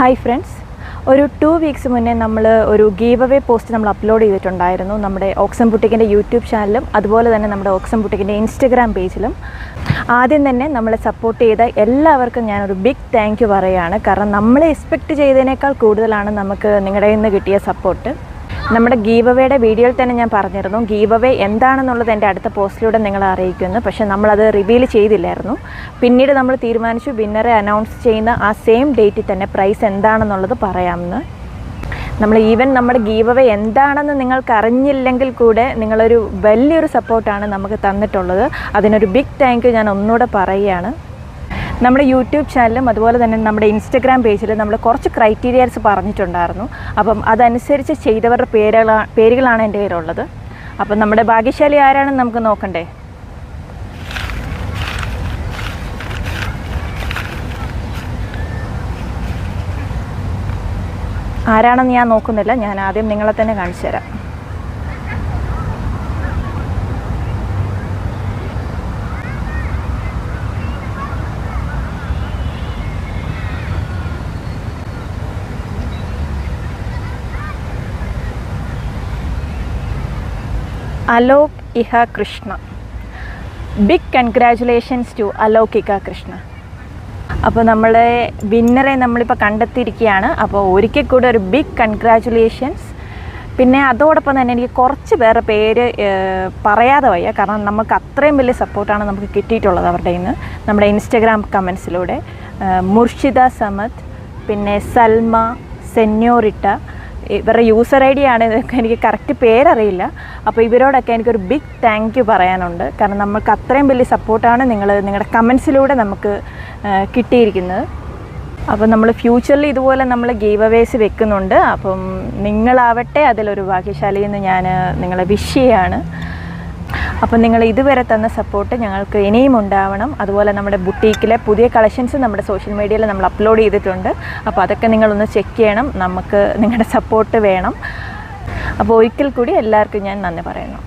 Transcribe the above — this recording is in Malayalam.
ഹായ് ഫ്രണ്ട്സ്, ഒരു 2 വീക്സ് മുന്നേ നമ്മൾ ഒരു ഗീവ് അവേ പോസ്റ്റ് നമ്മൾ അപ്ലോഡ് ചെയ്തിട്ടുണ്ടായിരുന്നു നമ്മുടെ ഓക്സം ബുട്ടിക്കിൻ്റെ യൂട്യൂബ് ചാനലും അതുപോലെ തന്നെ നമ്മുടെ ഓക്സം ബുട്ടിക്കിൻ്റെ ഇൻസ്റ്റഗ്രാം പേജിലും. ആദ്യം തന്നെ നമ്മളെ സപ്പോർട്ട് ചെയ്ത എല്ലാവർക്കും ഞാനൊരു ബിഗ് താങ്ക് യു പറയുകയാണ്. കാരണം നമ്മൾ എക്സ്പെക്റ്റ് ചെയ്തതിനേക്കാൾ കൂടുതലാണ് നമുക്ക് നിങ്ങളുടെ കയ്യിൽ നിന്ന് കിട്ടിയ സപ്പോർട്ട്. നമ്മുടെ ഗീവ് അവേയുടെ വീഡിയോയിൽ തന്നെ ഞാൻ പറഞ്ഞിരുന്നു ഗീവ് അവേ എന്താണെന്നുള്ളത് എൻ്റെ അടുത്ത പോസ്റ്റിലൂടെ നിങ്ങളെ അറിയിക്കുമെന്ന്. പക്ഷേ നമ്മളത് റിവീൽ ചെയ്തില്ലായിരുന്നു. പിന്നീട് നമ്മൾ തീരുമാനിച്ചു വിന്നറെ അനൗൺസ് ചെയ്യുന്ന ആ സെയിം ഡേറ്റിൽ തന്നെ പ്രൈസ് എന്താണെന്നുള്ളത് പറയാമെന്ന്. നമ്മുടെ ഗീവ് അവേ എന്താണെന്ന് നിങ്ങൾക്ക് അറിഞ്ഞില്ലെങ്കിൽ കൂടെ നിങ്ങളൊരു വലിയൊരു സപ്പോർട്ടാണ് നമുക്ക് തന്നിട്ടുള്ളത്. അതിനൊരു ബിഗ് താങ്ക് യു ഞാൻ ഒന്നുകൂടെ പറയുകയാണ്. നമ്മുടെ യൂട്യൂബ് ചാനലും അതുപോലെ തന്നെ നമ്മുടെ ഇൻസ്റ്റഗ്രാം പേജിൽ നമ്മൾ കുറച്ച് ക്രൈറ്റീരിയാസ് പറഞ്ഞിട്ടുണ്ടായിരുന്നു. അപ്പം അതനുസരിച്ച് ചെയ്തവരുടെ പേരുകളാണ് എൻ്റെ കയ്യിലുള്ളത്. അപ്പം നമ്മുടെ ഭാഗ്യശാലി ആരാണെന്ന് നമുക്ക് നോക്കണ്ടേ. ആരാണെന്ന് ഞാൻ നോക്കുന്നില്ല, ഞാൻ ആദ്യം നിങ്ങളെ തന്നെ കാണിച്ചു തരാം. Alok Iha Krishna. Big congratulations to Alok Iha Krishna. അപ്പോൾ നമ്മളെ വിന്നറെ നമ്മളിപ്പോൾ കണ്ടെത്തിയിരിക്കുകയാണ്. അപ്പോൾ ഒരിക്കൽ കൂടെ ഒരു ബിഗ് കൺഗ്രാജുലേഷൻസ്. പിന്നെ അതോടൊപ്പം തന്നെ എനിക്ക് കുറച്ച് പേരുടെ പേര് പറയാതെ വയ്യ, കാരണം നമുക്ക് അത്രയും വലിയ സപ്പോർട്ടാണ് നമുക്ക് കിട്ടിയിട്ടുള്ളത് അവരുടെ നിന്ന്. നമ്മുടെ ഇൻസ്റ്റഗ്രാം കമൻസിലൂടെ മുർഷിദ സമദ്, പിന്നെ സൽമ, സെന്യോറിട്ട, ഇവരുടെ യൂസർ ഐ ഡി ആണ് ഇതൊക്കെ, എനിക്ക് കറക്റ്റ് പേരറിയില്ല. അപ്പോൾ ഇവരോടൊക്കെ എനിക്കൊരു ബിഗ് താങ്ക് യു പറയാനുണ്ട്. കാരണം നമുക്ക് അത്രയും വലിയ സപ്പോർട്ടാണ് നിങ്ങളുടെ കമൻസിലൂടെ നമുക്ക് കിട്ടിയിരിക്കുന്നത്. അപ്പം നമ്മൾ ഫ്യൂച്ചറിൽ ഇതുപോലെ നമ്മൾ ഗീവ് അവേസ് വെക്കുന്നുണ്ട്. അപ്പം നിങ്ങളാവട്ടെ അതിലൊരു ഭാഗ്യശാലി എന്ന് ഞാൻ നിങ്ങളെ വിഷ് ചെയ്യാണ്. അപ്പം നിങ്ങൾ ഇതുവരെ തന്ന സപ്പോർട്ട് ഞങ്ങൾക്ക് ഇനിയും ഉണ്ടാവണം. അതുപോലെ നമ്മുടെ ബുട്ടീക്കിലെ പുതിയ കളക്ഷൻസ് നമ്മുടെ സോഷ്യൽ മീഡിയയിൽ നമ്മൾ അപ്ലോഡ് ചെയ്തിട്ടുണ്ട്. അപ്പോൾ അതൊക്കെ നിങ്ങളൊന്ന് ചെക്ക് ചെയ്യണം. നമുക്ക് നിങ്ങളുടെ സപ്പോർട്ട് വേണം. അപ്പോൾ ഒരിക്കൽ കൂടി എല്ലാവർക്കും ഞാൻ നന്ദി പറയുന്നു.